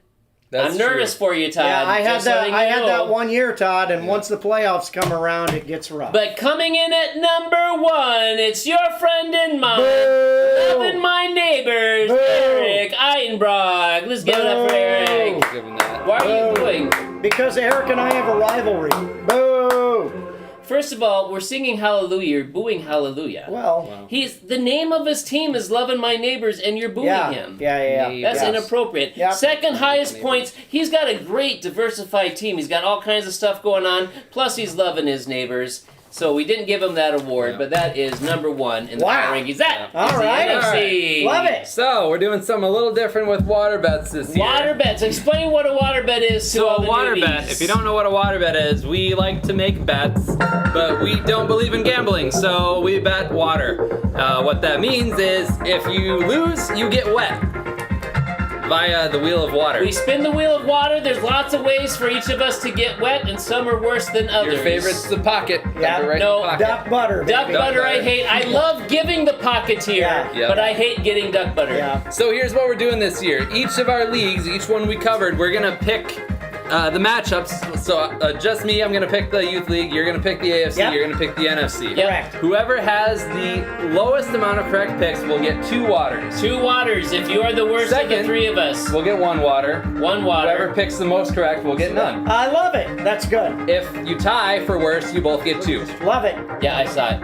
That's I'm nervous true. for you, Todd. Yeah, I had just that. letting I you had know. that 1 year, Todd, and once the playoffs come around, it gets rough. But coming in at number 1, it's your friend and mine, Boo! loving my neighbors, Boo! Eric Eitenbrock. Let's give it up for Boo! Eric. Give him that. Why are you Boo! booing? Because Eric and I have a rivalry. Boo! First of all, we're singing Hallelujah. You're booing Hallelujah. Well, He's the name of his team is Loving My Neighbors, and you're booing yeah, him. yeah. That's Yes. inappropriate. Yep. Second highest Neighbors. points. He's got a great diversified team. He's got all kinds of stuff going on. Plus, he's loving his neighbors. So we didn't give him that award, Yeah. but that is number 1 in the Wow. power rankings. That All is the right. NFC. Love it. So, we're doing something a little different with water bets this year. Water bets. Explain what a water bet is to So all a the water newbies. bet, if you don't know what a water bet is, we like to make bets, but we don't believe in gambling, so we bet water. What that means is if you lose, you get wet via the wheel of water. We spin the wheel of water. There's lots of ways for each of us to get wet, and some are worse than others. Your favorite's the pocket. Yeah. Dump it right No, in the pocket. Duck butter. Duck baby. butter I butter. hate. I love giving the pocketeer, Yeah. but I hate getting duck butter. Yeah. So here's what we're doing this year. Each of our leagues, each one we covered, we're gonna pick the matchups. So just me, I'm gonna pick the youth league. You're gonna pick the AFC. Yep. You're gonna pick the NFC. Yep. Correct. Whoever has the lowest amount of correct picks will get 2 waters. 2 waters. If you are the worst of the Second. 3 of us, We'll get 1 water. 1 water. Whoever picks the most correct will get none. I love it. That's good. If you tie for worst, you both get 2. Love it. Yeah, I saw it.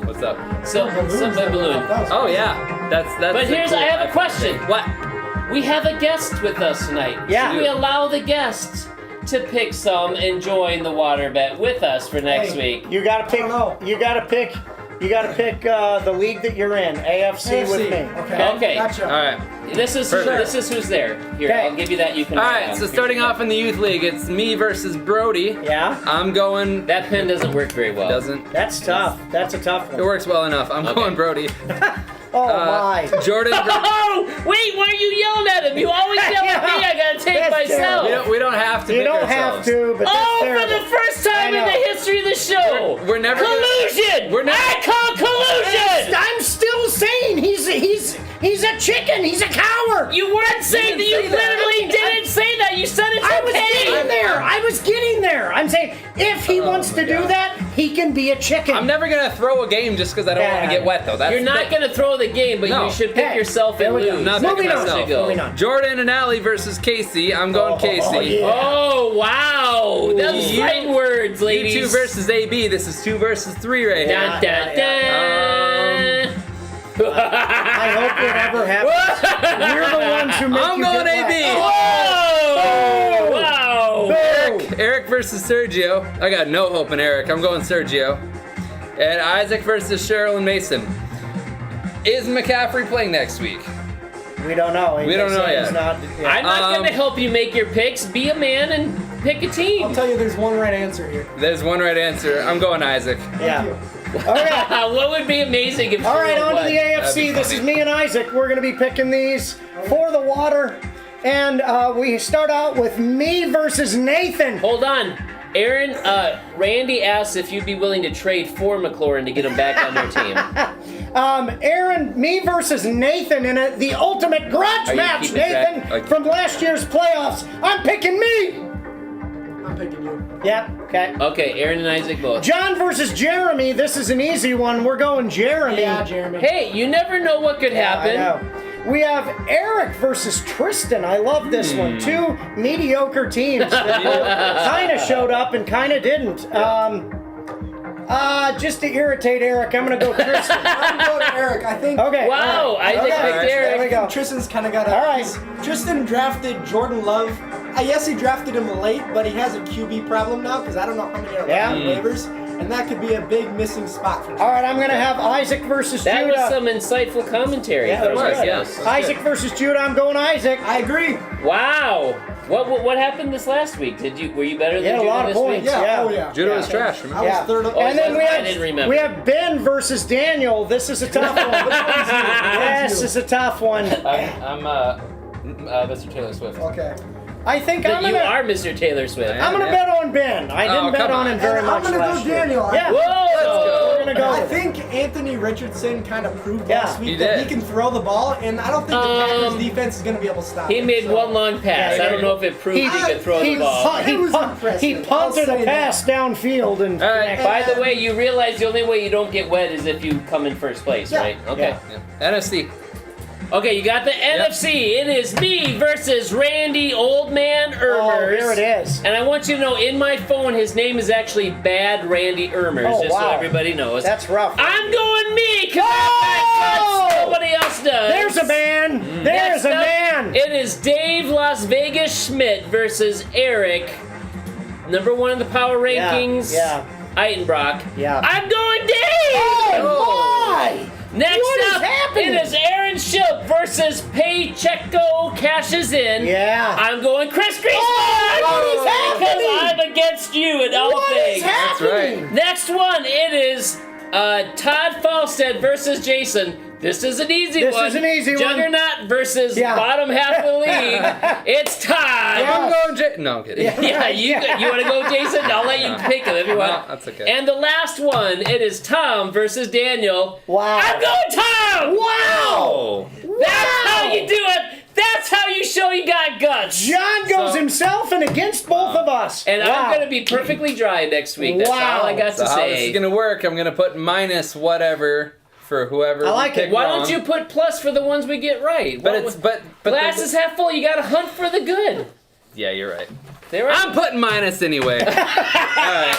What's up? So, some balloon. Oh yeah, that's. But the here's, cool I have a fact. question. What? We have a guest with us tonight. Yeah. Should we allow the guest to pick some and join the water bet with us for next Hey. week? You gotta pick. I don't know. You gotta pick. You gotta pick the league that you're in. AFC with me. Okay. Gotcha. All right. This is who's there. Here, Okay. I'll give you that. You can. All write right. down. So Here's starting your off in the youth league, it's me versus Brody. Yeah. I'm going. That pen doesn't work very well. Doesn't. That's tough. That's a tough It one. works well enough. I'm Okay. going Brody. Oh my. Jordan. Oh, wait, why are you yelling at him? You always yell at me, I gotta take That's myself. We don't have to. You pick don't have ourselves. to, but that's Oh, terrible. for the first time I in the know. history of the show. We're never gonna- collusion. we're never- I call collusion. I'm still saying he's a chicken. He's a coward. You weren't saying that. didn't You say that. literally didn't say that. You said it's I was getting okay. there. I was getting there. I'm saying if he wants to do God. that, he can be a chicken. I'm never gonna throw a game just because I don't want Yeah. to get wet though. That's You're not the- gonna throw the game, but No. you should pick Hey, yourself there and we go. lose. Not Moving picking on. myself. Moving on. Jordan and Allie versus Casey. I'm going Oh, Casey. yeah. Oh wow! Those You- fighting words, ladies. You 2 versus AB. This is 2 versus 3 right here. Dun, dun, dun. I hope whatever happens, we're the ones who make I'm you going get AB. wet. Whoa! Wow! Eric versus Sergio. I got no hope in Eric. I'm going Sergio. And Isaac versus Cheryl and Mason. Is McCaffrey playing next week? We don't know. We don't know He's yet. not- yeah. I'm not gonna help you make your picks. Be a man and pick a team. I'll tell you, there's one right answer here. There's one right answer. I'm going Isaac. Yeah. you. Okay. What would be amazing if? All right, Cyril on to won? the That'd AFC. be This funny. is me and Isaac. We're going to be picking these for the water. And we start out with me versus Nathan. Hold on. Aaron, Randy asked if you'd be willing to trade for McLaurin to get him back on your team. Aaron, me versus Nathan in the ultimate grudge Are you match. keeping track? Nathan, Like- from last year's playoffs. I'm picking me. I'm picking you. Yep, okay. Okay, Aaron and Isaac both. John versus Jeremy. This is an easy one. We're going Jeremy. Yeah, Jeremy. Hey, you never know what could I happen. know. We have Eric versus Tristan. I love this one. Two mediocre teams that kind of showed up and kind of didn't. Just to irritate Eric, I'm going to go Tristan. I'm going to Eric. I think. Okay. Wow, all right. Isaac Okay, picked Eric. There we go. Tristan's kind of got a. All right. Tristan drafted Jordan Love. Yes, he drafted him late, but he has a QB problem now because I don't know how many are left Yeah. on waivers, and that could be a big missing spot for All right, I'm going to have Isaac versus That Judah. was some insightful commentary. Yeah, that from was us, good. yes. Isaac versus Judah. I'm going Isaac. I agree. Wow. What happened this last week? Were you better than Yeah, a Judah lot of this points. week? Yeah. Yeah. Oh yeah. Judo Yeah. was trash, I remember? was Yeah. third. And then I didn't remember. we have Ben versus Daniel. This is a tough one. This is a tough one. I'm Mr. Taylor Swift. Okay. I think I'm You gonna. are Mr. Taylor Swift. I'm gonna bet on Ben. I didn't Oh, bet come on on. him very And much I'm gonna last go year. Daniel. Yeah. Whoa! We're gonna go. I with it. think Anthony Richardson kind of proved Yeah. last He week that did. he can throw the ball, and I don't think the Packers defense is going to be able to stop He him. made so- one long pass. Yeah, I don't know if it proved he could throw the ball. It was impressive. He punted I'll a say pass downfield and. All right. By the way, you realize the only way you don't get wet is if you come in first place, Yeah. right? Okay. Yeah. NFC. Okay, you got the NFC. It is me versus Randy Old Man Oh, Ermers. here it is. And I want you to know, in my phone, his name is actually Bad Randy Ermers, Oh, just so wow. everybody knows. That's rough. I'm going me, because I got guts nobody else does. There's a man. There's Next a up, man. It is Dave Las Vegas Schmidt versus Eric. Number one in the power rankings. Yeah. Eitenbrock. Yeah. I'm going Dave! Why? Next What is up, happening? it is Aaron Shilp versus Paycheco Cashes In. Yeah. I'm going Chris Greenspan! what is happening? Because I'm against you in all What things. is happening? right. Next one, it is Todd Falstead versus Jason. This is an easy This one. is an easy one. Juggernaut versus Yeah. bottom half of the league. It's Todd. I'm going No, I'm kidding. Yeah, you want to go, Jason? I'll let you pick him if you want. No, that's okay. And the last one, it is Tom versus Daniel. Wow. I'm going Tom! Wow. That's how you do it! That's how you show you got guts! John goes So- himself and against both of us. And wow. I'm going to be perfectly dry next week. That's Wow. all I got So to how this say. is gonna work? I'm gonna put minus whatever for whoever. I like we it. pick Why wrong. don't you put plus for the ones we get right? But What it's was- but glass is half full. You got to hunt for the good. yeah, you're right. There I'm putting minus anyway. All right.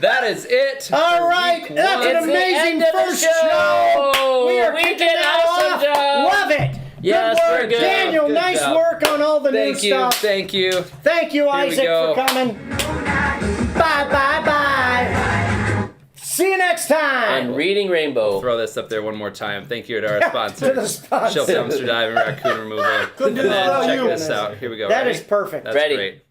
That is it. All for right, week that's one. an It's the amazing end of the first show. We are We kicking did that awesome off. job. Love it. Yes, good we're work, good. Daniel. Good nice job. work on all the Thank new you. stuff. Thank you. Thank you, we Isaac, go. for coming. Bye, bye, bye. See you next time. And Reading Rainbow. Throw this up there one more time. Thank you to our sponsors. To the sponsors. Shelf Dumpster Dive and Raccoon Removal. Couldn't do And this without check you. this out. Here we go. That Ready? is perfect. That's Ready. great.